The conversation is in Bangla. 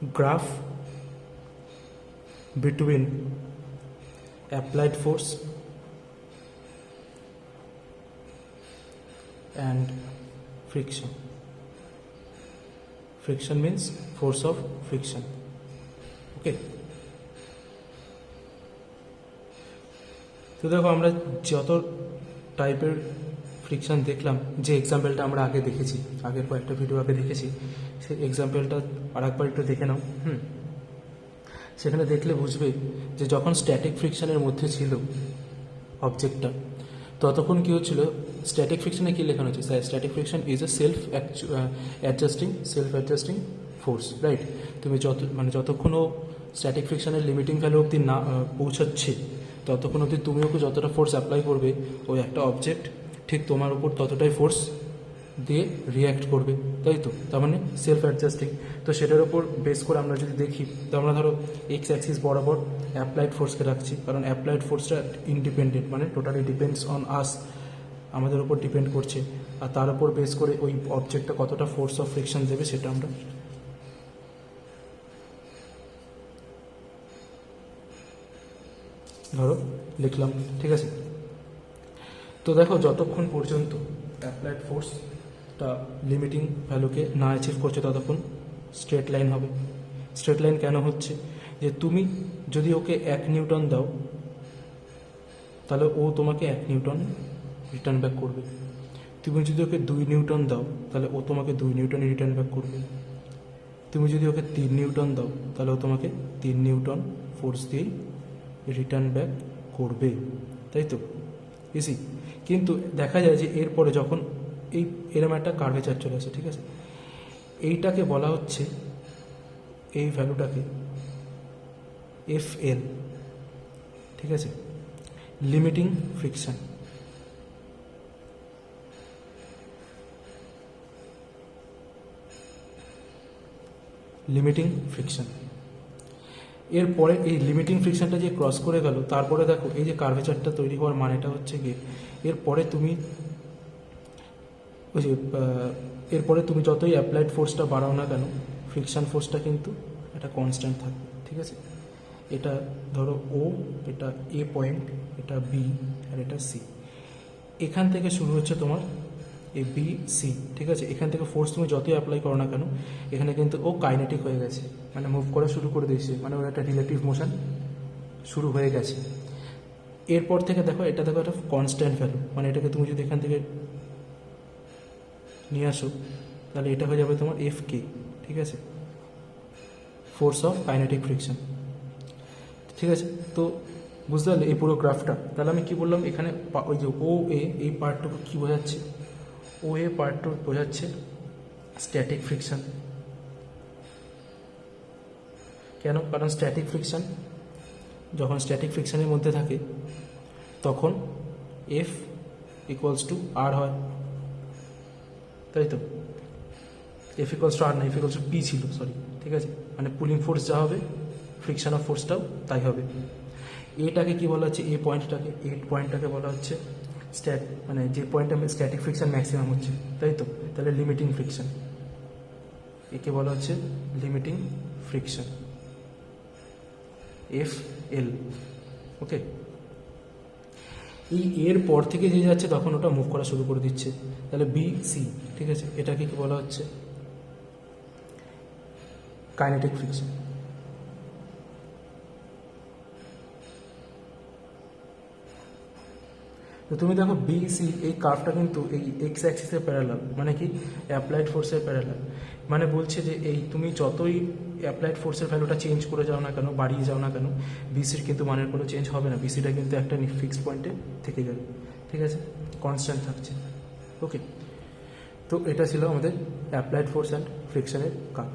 graph between applied force and friction. Friction means force of friction. Okay, তো দেখো আমরা যত টাইপের ফ্রিকশন দেখলাম, যে এক্সাম্পলটা আমরা আগে দেখেছি, আগের কয়েকটা ভিডিও আগে দেখেছি, সেই এক্সাম্পলটা আর একবার একটু দেখে নাও। সেখানে দেখলে বুঝবে যে যখন স্ট্যাটিক ফ্রিকশনের মধ্যে ছিল অবজেক্টটা, ততক্ষণ কী হচ্ছিল, স্ট্যাটিক ফ্রিকশনে কী লেখানো হচ্ছে, static friction is a self adjusting force, right. তুমি যতক্ষণও স্ট্যাটিক ফ্রিকশনের লিমিটিং ভ্যালু অবধি না পৌঁছাচ্ছে, ততক্ষণ অবধি তুমি ওকে যতটা ফোর্স অ্যাপ্লাই করবে, ওই একটা অবজেক্ট ঠিক তোমার উপর ততটাই ফোর্স দিয়ে রিয়্যাক্ট করবে, তাই তো? তার মানে সেলফ অ্যাডজাস্টিং। তো সেটার উপর বেস করে আমরা যদি দেখি, তো আমরা ধরো এক্স অ্যাক্সিস বরাবর অ্যাপ্লাইড ফোর্সকে রাখছি, কারণ অ্যাপ্লাইড ফোর্সটা ইন্ডিপেন্ডেন্ট, মানে টোটালি ডিপেন্ডস অন আস, আমাদের উপর ডিপেন্ড করছে। আর তার উপর বেস করে ওই অবজেক্টটা কতটা ফোর্স অফ ফ্রিকশন দেবে সেটা আমরা ধরো লিখলাম, ঠিক আছে। তো দেখো যতক্ষণ পর্যন্ত অ্যাপ্লাইড ফোর্সটা লিমিটিং ভ্যালুকে না অ্যাচিভ করছে, ততক্ষণ স্ট্রেট লাইন হবে। স্ট্রেট লাইন কেন হচ্ছে, যে তুমি যদি ওকে 1 নিউটন দাও, তাহলে ও তোমাকে 1 নিউটন রিটার্ন ব্যাক করবে। তুমি যদি ওকে 2 নিউটন দাও, তাহলে ও তোমাকে 2 নিউটনই রিটার্ন ব্যাক করবে। তুমি যদি ওকে 3 নিউটন দাও, তাহলে ও তোমাকে 3 নিউটন ফোর্স দিয়েই রিটার্ন ব্যাক করবে, তাই তো? ইজি। কিন্তু দেখা যায় যে এরপরে যখন এরম একটা কার্ভেচার চলে আসে, ঠিক আছে, এইটাকে বলা হচ্ছে, এই ভ্যালুটাকে FL, ঠিক আছে, লিমিটিং ফ্রিকশন। লিমিটিং ফ্রিকশন এরপরে এই লিমিটিং ফ্রিকশনটা যে ক্রস করে গেল, তারপরে দেখো এই যে কার্ভেচারটা তৈরি হওয়ার মানেটা হচ্ছে গিয়ে, এরপরে তুমি ওই যে এরপরে তুমি যতই অ্যাপ্লাইড ফোর্সটা বাড়াও না কেন, ফ্রিকশন ফোর্সটা কিন্তু একটা কনস্ট্যান্ট থাকবে, ঠিক আছে। এটা ধরো ও, এটা এ পয়েন্ট, এটা বি, আর এটা সি। এখান থেকে শুরু হচ্ছে তোমার এ বি সি, ঠিক আছে। এখান থেকে ফোর্স তুমি যতই অ্যাপ্লাই করো না কেন, এখানে কিন্তু ও কাইনেটিক হয়ে গেছে, মানে মুভ করা শুরু করে দিয়েছে, মানে ওর একটা রিলেটিভ মোশন শুরু হয়ে গেছে। এরপর থেকে দেখো, এটা দেখো একটা কনস্ট্যান্ট ভ্যালু, মানে এটাকে তুমি যদি এখান থেকে নিয়ে আসো, তাহলে এটা হয়ে যাবে তোমার FK, ঠিক আছে, ফোর্স অফ কাইনেটিক ফ্রিকশন, ঠিক আছে। তো বুঝতে পারলে এই পুরো গ্রাফটা? তাহলে আমি কি বললাম, এখানে ওই যে ও এ, এই পার্টটুকু কী বোঝাচ্ছে, ও এ পার্টটুকু বোঝাচ্ছে স্ট্যাটিক ফ্রিকশন। কেন? কারণ স্ট্যাটিক ফ্রিকশন, যখন স্ট্যাটিক ফ্রিকশনের মধ্যে থাকে, তখন F ইকুয়ালস টু আর হয়, তাই তো? F ইকুয়ালস টু আর না, F ইকুয়ালস টু P ছিল, সরি, ঠিক আছে। মানে পুলিং ফোর্স যা হবে, ফ্রিকশন অফ ফোর্সটাও তাই হবে। এটাকে কি বলা হচ্ছে, পয়েন্টটাকে বলা হচ্ছে মানে যে পয়েন্টে স্ট্যাটিক ফ্রিকশন ম্যাক্সিমাম হচ্ছে, তাই তো? তাহলে লিমিটিং ফ্রিকশন, একে বলা হচ্ছে লিমিটিং ফ্রিকশন, FL। ওকে, এই এর পর থেকে যে যাচ্ছে, তখন ওটা মুভ করা শুরু করে দিচ্ছে, তাহলে BC, ঠিক আছে। এটাকে কি বলা হচ্ছে, কাইনেটিক ফ্রিকশন। তো তুমি দেখো BC, এই কার্ভটা কিন্তু এই এক্স অ্যাক্সিসের প্যারালাল, মানে কি অ্যাপ্লাইড ফোর্সের প্যারালাল। মানে বলছে যে এই তুমি যতই অ্যাপ্লাইড ফোর্সের ভ্যালুটা চেঞ্জ করে যাও না কেন, বাড়িয়ে যাও না কেন, BCর কিন্তু মানের কোনো চেঞ্জ হবে না। BCটা কিন্তু একটা ফিক্সড পয়েন্টে থেকে যাবে, ঠিক আছে, কনস্ট্যান্ট থাকছে। ওকে, তো এটা ছিল আমাদের অ্যাপ্লাইড ফোর্স অ্যান্ড ফ্রিকশনের কার্ভ।